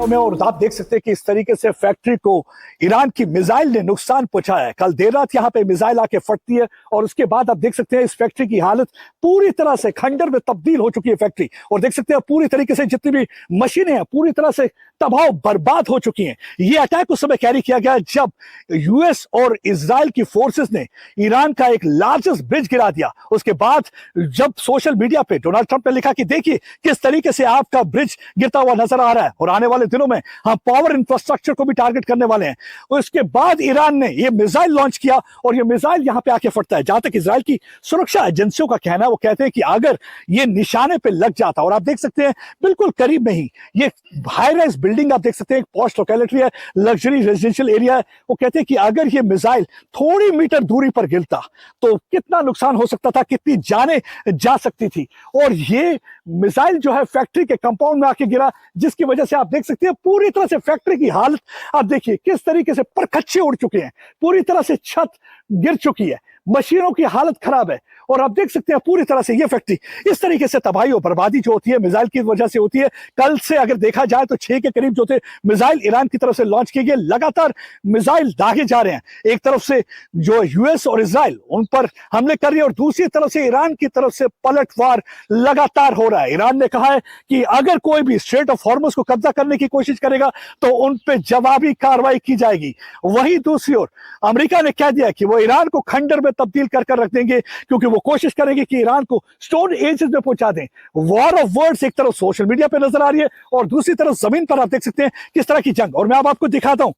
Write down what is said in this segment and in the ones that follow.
में और आप देख सकते हैं कि इस तरीके से फैक्ट्री को ईरान की मिसाइल ने नुकसान पहुंचाया है। कल देर रात यहाँ पे मिसाइल आके फटती है और उसके बाद आप देख सकते हैं इस फैक्ट्री की हालत पूरी तरह से खंडर में तब्दील हो चुकी है फैक्ट्री। और देख सकते हैं पूरी तरीके से जितनी भी मशीनें हैं पूरी तरह से तबाह बर्बाद हो चुकी हैं। ये अटैक उस समय कैरी किया गया जब यूएस और इजराइल की फोर्सेस ने ईरान का एक लार्जेस्ट ब्रिज गिरा दिया। उसके बाद जब सोशल मीडिया पे डोनाल्ड ट्रंप ने लिखा कि देखिए किस तरीके से आपका ब्रिज गिरता हुआ नजर आ रहा है और आने वाले दिनों में हम पावर इंफ्रास्ट्रक्चर को भी टारगेट करने वाले हैं। उसके बाद ईरान ने यह मिसाइल लॉन्च किया और यह मिसाइल यहां पे आके फटता है। जहां तक इजराइल की सुरक्षा एजेंसियों का कहना है, वो कहते हैं कि अगर ये निशाने पे लग जाता, और आप देख सकते हैं बिल्कुल करीब में ही ये हाई राइज बिल्डिंग आप देख सकते हैं, एक पॉश लोकेलिटी है, लग्जरी रेजिडेंशियल एरिया है। वो कहते हैं कि अगर ये मिसाइल थोड़ी मीटर दूरी पर गिरता तो कितना नुकसान हो सकता था, कितनी जानें जा सकती थी। और ये मिसाइल जो है फैक्ट्री के कंपाउंड में आके गिरा, जिसकी वजह से आप देख सकते हैं पूरी तरह से फैक्ट्री की हालत आप देखिए किस तरीके से परखच्चे उड़ चुके हैं, पूरी तरह से छत गिर चुकी है, मशीनों की हालत खराब है। और आप देख सकते हैं पूरी तरह से ये फैक्ट्री इस तरीके से तबाही और बर्बादी जो होती है मिसाइल की वजह से होती है। कल से अगर देखा जाए तो 6 के करीब जो थे मिसाइल ईरान की तरफ से लॉन्च किए गए, लगातार मिसाइल दागे जा रहे हैं। एक तरफ से जो यूएस और इजराइल उन पर हमले कर रही है और दूसरी तरफ से ईरान की तरफ से पलटवार लगातार हो रहा है। ईरान ने कहा है कि अगर कोई भी स्ट्रेट ऑफ हॉर्मुज को कब्जा करने की कोशिश करेगा तो उन पर जवाबी कार्रवाई की जाएगी। वहीं दूसरी ओर अमेरिका ने कह दिया कि वो ईरान को खंडर में तब्दील कर रख देंगे, क्योंकि वो कोशिश करेंगे कि ईरान को स्टोन एजेस में पहुंचा दें। वॉर ऑफ वर्ड्स एक तरफ सोशल मीडिया पे नजर आ रही है और दूसरी तरफ जमीन पर आप देख सकते हैं किस तरह की जंग। और मैं अब आपको दिखाता हूं।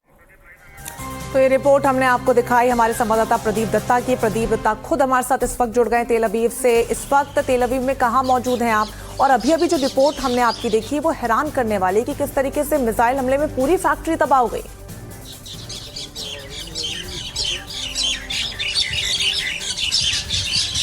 तो ये रिपोर्ट हमने आपको दिखाई हमारे संवाददाता प्रदीप दत्ता की। प्रदीप दत्ता खुद हमारे साथ इस वक्त जुड़ गए तेल अवीव से। इस वक्त तेल अवीव में कहां मौजूद हैं आप? और अभी अभी जो रिपोर्ट हमने आपकी देखी वो हैरान करने वाली कि किस तरीके से मिसाइल हमले में पूरी फैक्ट्री तबाह हो गई।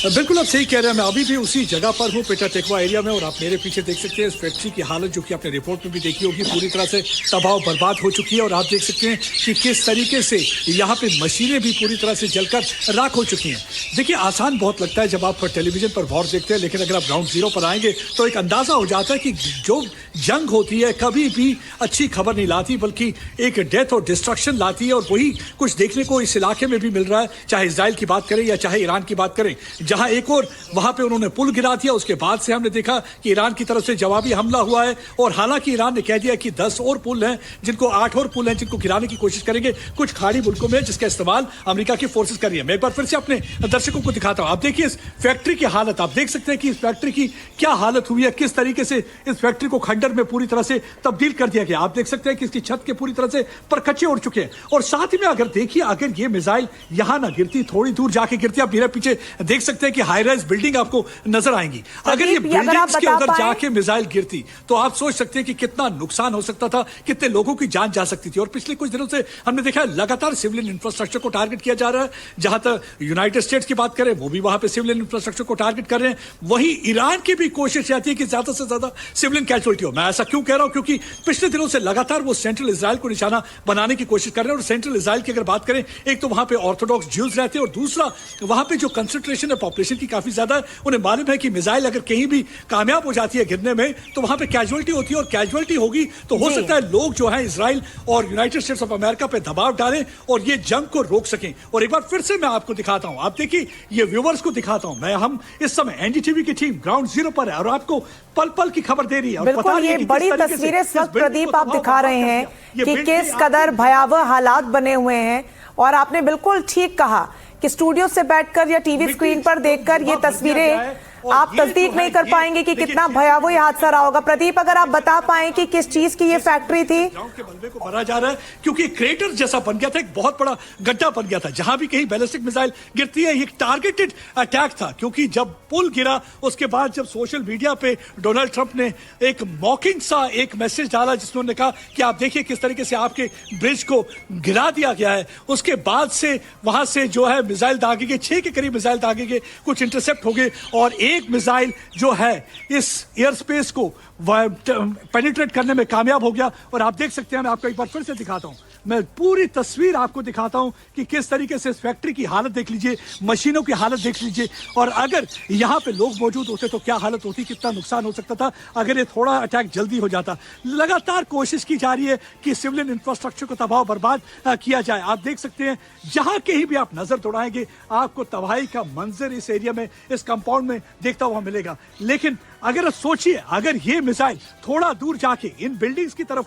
बिल्कुल आप सही कह रहे हैं। मैं अभी भी उसी जगह पर हूँ, पेटा टेकवा एरिया में, और आप मेरे पीछे देख सकते हैं इस फैक्ट्री की हालत जो कि आपने रिपोर्ट में भी देखी होगी, पूरी तरह से तबाह बर्बाद हो चुकी है। और आप देख सकते हैं कि किस तरीके से यहाँ पे मशीनें भी पूरी तरह से जलकर राख हो चुकी हैं। देखिए आसान बहुत लगता है जब आप टेलीविजन पर वॉर देखते हैं, लेकिन अगर आप ग्राउंड जीरो पर आएंगे तो एक अंदाजा हो जाता है कि जो जंग होती है कभी भी अच्छी खबर नहीं लाती, बल्कि एक डेथ और डिस्ट्रक्शन लाती है। और वही कुछ देखने को इस इलाके में भी मिल रहा है, चाहे इजराइल की बात करें या चाहे ईरान की बात करें, जहां एक और वहां पे उन्होंने पुल गिरा दिया। उसके बाद से हमने देखा कि ईरान की तरफ से जवाबी हमला हुआ है। और हालांकि ईरान ने कह दिया कि 10 और पुल हैं, जिनको 8 और पुल हैं जिनको गिराने की कोशिश करेंगे कुछ खाड़ी मुल्कों में, जिसका इस्तेमाल अमेरिका की फोर्सेस कर रही है। मैं एक बार फिर से अपने दर्शकों को दिखाता हूं। आप देखिए इस फैक्ट्री की हालत, आप देख सकते हैं कि इस फैक्ट्री की क्या हालत हुई है, किस तरीके से इस फैक्ट्री को खंडर में पूरी तरह से तब्दील कर दिया गया। आप देख सकते हैं कि इसकी छत के पूरी तरह से परखच्चे उड़ चुके हैं। और साथ ही में अगर देखिए, अगर ये मिसाइल यहां ना गिरती, थोड़ी दूर जाके गिरती, आप मेरे पीछे देख सकते हैं कि हाई राइज बिल्डिंग आपको नजर आएंगी। अगर ये बिल्डिंग्स के अंदर जाके मिसाइल गिरती तो आप सोच सकते हैं कि कितना नुकसान हो सकता था, कितने लोगों की जान जा सकती थी। और पिछले कुछ दिनों से हमने देखा लगातार सिविलियन इंफ्रास्ट्रक्चर को टारगेट किया जा रहा है। जहां तक यूनाइटेड स्टेट्स की बात करें, वो भी वहां पे सिविलियन इंफ्रास्ट्रक्चर को टारगेट कर रहे हैं। वहीं ईरान की भी कोशिश रहती है कि ज्यादा से ज्यादा सिविलियन कैजुअलिटी हो। मैं ऐसा क्यों कह रहा हूं? क्योंकि पिछले दिनों से लगातार वो सेंट्रल इजराइल को निशाना बनाने की कोशिश कर रहे हैं। और सेंट्रल इजराइल की अगर बात करें, एक तो वहां पे ऑर्थोडॉक्स ज्यूज रहते हैं और दूसरा वहां पे जो कंसंट्रेशन है पॉपुलेशन की काफी ज्यादा है। उन्हें मालूम है कि मिसाइल अगर कहीं भी कामयाब हो जाती है गिरने में तो वहां पे कैजुअलिटी होती है, और कैजुअलिटी होगी तो हो सकता है लोग जो है इजराइल और यूनाइटेड स्टेट्स ऑफ अमेरिका पे दबाव डालें और ये जंग को रोक सकें। और एक बार फिर से मैं आपको दिखाता हूं, आप देखिए ये व्यूअर्स को दिखाता हूं मैं, हम इस समय एनडीटीवी की टीम ग्राउंड जीरो पर है और आपको पल पल की खबर दे रही है। बिल्कुल, ये बड़ी तस्वीरें इस वक्त प्रदीप आप दिखा रहे हैं कि किस कदर भयावह हालात बने हुए हैं। और आपने बिल्कुल ठीक कहा कि स्टूडियो से बैठकर या टीवी स्क्रीन पर देखकर ये तस्वीरें आप तस्दीक नहीं कर पाएंगे कि कितना भयावह हादसा रहा होगा। प्रदीप, अगर आप बता पाएं कि किस चीज की ये फैक्ट्री थी? ग्राउंड के मलबे को भरा जा रहा है क्योंकि क्रेटर जैसा बन गया था, एक बहुत बड़ा गड्ढा बन गया था। जहां भी कहीं बैलिस्टिक मिसाइल गिरती है, ये टारगेटेड अटैक था। क्योंकि जब पुल गिरा उसके बाद जब सोशल मीडिया पे डोनाल्ड ट्रंप ने एक मॉकिंग सा एक मैसेज डाला जिसमें उन्होंने कहा कि आप देखिए किस तरीके से आपके ब्रिज को गिरा दिया गया है, उसके बाद से वहां से जो है मिसाइल दागे गए, 6 के करीब मिसाइल दागे गए, कुछ इंटरसेप्ट हो गए और एक मिसाइल जो है इस एयर स्पेस को पेनिट्रेट करने में कामयाब हो गया। और आप देख सकते हैं, मैं आपको एक बार फिर से दिखाता हूं, मैं पूरी तस्वीर आपको दिखाता हूं कि किस तरीके से इस फैक्ट्री की हालत देख लीजिए, मशीनों की हालत देख लीजिए, और अगर यहां पे लोग मौजूद होते तो क्या हालत होती, कितना नुकसान हो सकता था अगर ये थोड़ा अटैक जल्दी हो जाता। लगातार कोशिश की जा रही है कि सिविलियन इंफ्रास्ट्रक्चर को तबाह बर्बाद किया जाए। आप देख सकते हैं जहां कहीं भी आप नजर दौड़ाएंगे आपको तबाही का मंजर इस एरिया में, इस कंपाउंड में देखता हुआ मिलेगा। लेकिन अगर सोचिए, अगर ये मिसाइल थोड़ा दूर जाके इन बिल्डिंग्स की तरफ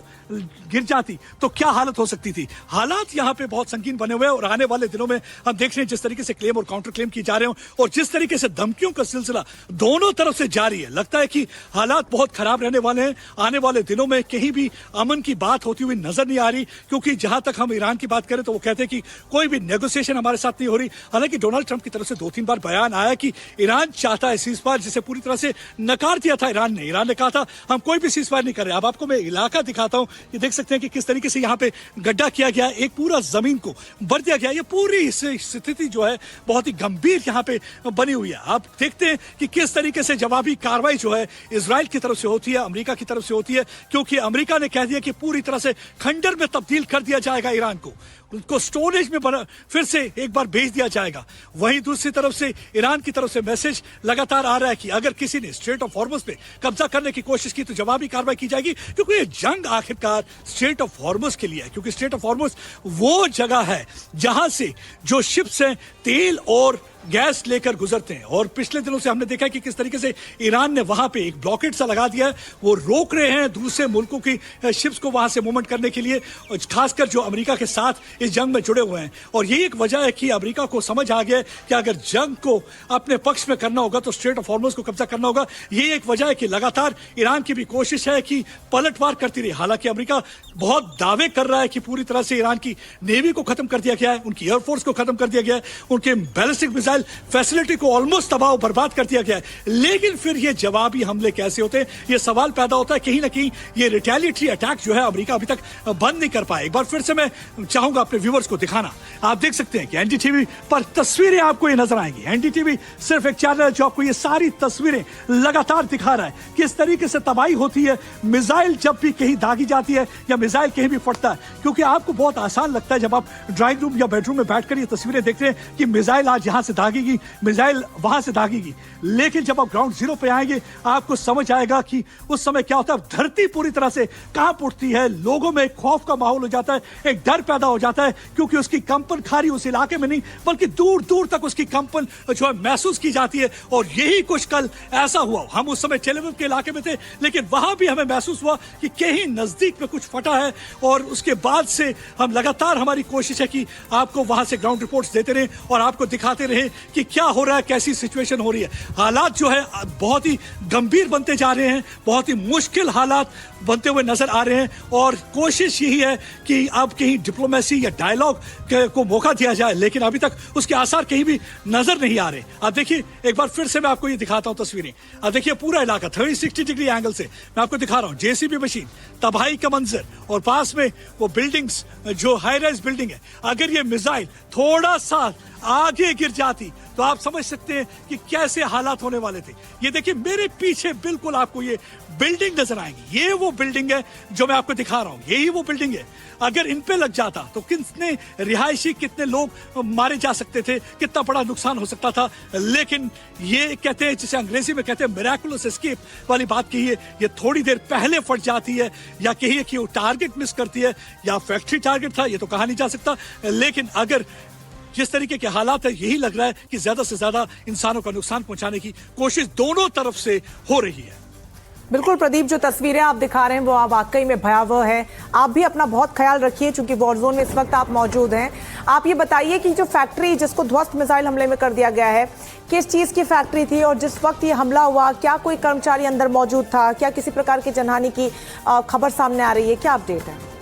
गिर जाती तो क्या हालत हो सकती थी। हालात यहाँ पे बहुत संगीन बने हुए हैं और आने वाले दिनों में हम देख रहे हैं जिस तरीके से क्लेम और काउंटर क्लेम की जा रहे हो और जिस तरीके से धमकियों का सिलसिला दोनों तरफ से जारी है, लगता है कि हालात बहुत खराब रहने वाले हैं। आने वाले दिनों में कहीं भी अमन की बात होती हुई नजर नहीं आ रही, क्योंकि जहां तक हम ईरान की बात करें तो वो कहते हैं कि कोई भी नेगोशिएशन हमारे साथ नहीं हो रही। हालांकि डोनाल्ड ट्रंप की तरफ से 2-3 बार बयान आया कि ईरान चाहता है सीजफायर, जिसे पूरी तरह से नकार दिया था ईरान ने कहा था हम कोई भी सीजफायर नहीं कर रहे। अब आपको मैं इलाका दिखाता हूं, ये देख सकते हैं कि किस तरीके से यहाँ पे गड्ढा किया गया, एक पूरा जमीन को भर दिया गया। ये पूरी स्थिति जो है बहुत ही गंभीर यहाँ पे बनी हुई है। आप देखते हैं कि किस तरीके से जवाबी कार्रवाई जो है इजराइल की तरफ से होती है, अमेरिका की तरफ से होती है, क्योंकि अमेरिका ने कह दिया कि पूरी तरह से खंडर में तब्दील कर दिया जाएगा ईरान को, उनको स्टोरेज में फिर से एक बार भेज दिया जाएगा। वहीं दूसरी तरफ से ईरान की तरफ से मैसेज लगातार आ रहा है कि अगर किसी ने स्ट्रेट ऑफ हॉर्मुज पे कब्जा करने की कोशिश की तो जवाबी कार्रवाई की जाएगी, क्योंकि ये जंग आखिरकार स्ट्रेट ऑफ हॉर्मुज के लिए है। क्योंकि स्ट्रेट ऑफ हॉर्मुज वो जगह है जहां से जो शिप्स हैं तेल और गैस लेकर गुजरते हैं, और पिछले दिनों से हमने देखा है कि किस तरीके से ईरान ने वहां पे एक ब्लॉकेट सा लगा दिया है। वो रोक रहे हैं दूसरे मुल्कों की शिप्स को वहां से मूवमेंट करने के लिए, खासकर जो अमेरिका के साथ इस जंग में जुड़े हुए हैं। और यही एक वजह है कि अमेरिका को समझ आ गया है कि अगर जंग को अपने पक्ष में करना होगा तो स्ट्रेट ऑफ हॉर्मुज को कब्जा करना होगा। ये एक वजह है कि लगातार ईरान की भी कोशिश है कि पलटवार करती रही। हालांकि अमेरिका बहुत दावे कर रहा है कि पूरी तरह से ईरान की नेवी को खत्म कर दिया गया है, उनकी एयरफोर्स को खत्म कर दिया गया है, उनके बैलिस्टिक मिसाइल फैसिलिटी को ऑलमोस्ट तबाह बर्बाद कर दिया गया है। लेकिन फिर ये जवाबी हमले कैसे होते हैं, ये सवाल पैदा होता है। कहीं ना कहीं ये रिटेलिएटरी अटैक जो है अमेरिका अभी तक बंद नहीं कर पाया। एक बार फिर से मैं चाहूंगा अपने व्यूवर्स को दिखाना। आप देख सकते हैं कि एनडीटीवी पर तस्वीरें आपको ये नजर आएंगी। एनडीटीवी सिर्फ एक चैनल है जो आपको ये सारी तस्वीरें लगातार दिखा रहा है किस तरीके से तबाही होती है मिसाइल जब भी कहीं दागी जाती है या मिसाइल कहीं भी फटता है। क्योंकि आपको बहुत आसान लगता है जब आप ड्राइंग रूम या बेडरूम में बैठकर ये तस्वीरें देखते हैं कि मिसाइल आज यहां से दागेगी, मिसाइल वहां से दागेगी। लेकिन जब आप ग्राउंड जीरो पे आएंगे आपको समझ आएगा कि उस समय क्या होता है। धरती पूरी तरह से कांप उठती है, लोगों में खौफ का माहौल हो जाता है, एक डर पैदा हो जाता है, क्योंकि उसकी कंपन खारी उस इलाके में नहीं बल्कि दूर दूर तक उसकी कंपन जो है महसूस की जाती है। और यही कुछ कल ऐसा हुआ। हम उस समय टेल अवीव के इलाके में थे, लेकिन वहां भी हमें महसूस हुआ कि कहीं नजदीक में कुछ फटा है। और उसके बाद से हम लगातार हमारी कोशिश है कि आपको वहां से ग्राउंड रिपोर्ट्स देते रहे और आपको दिखाते रहे कि क्या हो रहा है, कैसी सिचुएशन हो रही है। हालात जो है बहुत ही गंभीर बनते जा रहे हैं, बहुत ही मुश्किल हालात बनते हुए नजर आ रहे हैं। और कोशिश यही है कि अब कहीं डिप्लोमेसी या डायलॉग को मौका दिया जाए, लेकिन अभी तक उसके आसार कहीं भी नजर नहीं आ रहे। आप देखिए, एक बार फिर से मैं आपको ये दिखाता हूं तस्वीरें। आप देखिए पूरा इलाका 360 डिग्री एंगल से मैं आपको दिखा रहा हूं। जेसीबी मशीन, तबाही का मंजर, और पास में वो बिल्डिंग्स जो हाई राइज बिल्डिंग है। अगर ये मिसाइल थोड़ा सा आगे गिर जाती तो आप समझ सकते हैं कि कैसे हालात होने वाले थे। ये देखिए मेरे पीछे बिल्कुल आपको ये बिल्डिंग नजर आएंगी। ये वो बिल्डिंग है जो मैं आपको दिखा रहा हूं, यही वो बिल्डिंग है। अगर इन पे लग जाता तो कितने रिहायशी, कितने लोग मारे जा सकते थे, कितना बड़ा नुकसान हो सकता था। लेकिन ये कहते हैं, जिसे अंग्रेजी में कहते हैं मिरेकुलस एस्केप वाली बात कही है। ये थोड़ी देर पहले फट जाती है, या कहिए कि वो टारगेट मिस करती है, या फैक्ट्री टारगेट था, ये तो कहा नहीं जा सकता। लेकिन अगर जिस तरीके के हालात है, यही लग रहा है कि ज्यादा से ज्यादा इंसानों का नुकसान पहुंचाने की कोशिश दोनों तरफ से हो रही है। बिल्कुल प्रदीप, जो तस्वीरें आप दिखा रहे हैं वो वाकई में भयावह है। आप भी अपना बहुत ख्याल रखिए, चूंकि वॉर जोन में इस वक्त आप मौजूद हैं। आप ये बताइए कि जो फैक्ट्री जिसको ध्वस्त मिसाइल हमले में कर दिया गया है, किस चीज की फैक्ट्री थी, और जिस वक्त ये हमला हुआ क्या कोई कर्मचारी अंदर मौजूद था, क्या किसी प्रकार की जनहानि की खबर सामने आ रही है, क्या अपडेट है?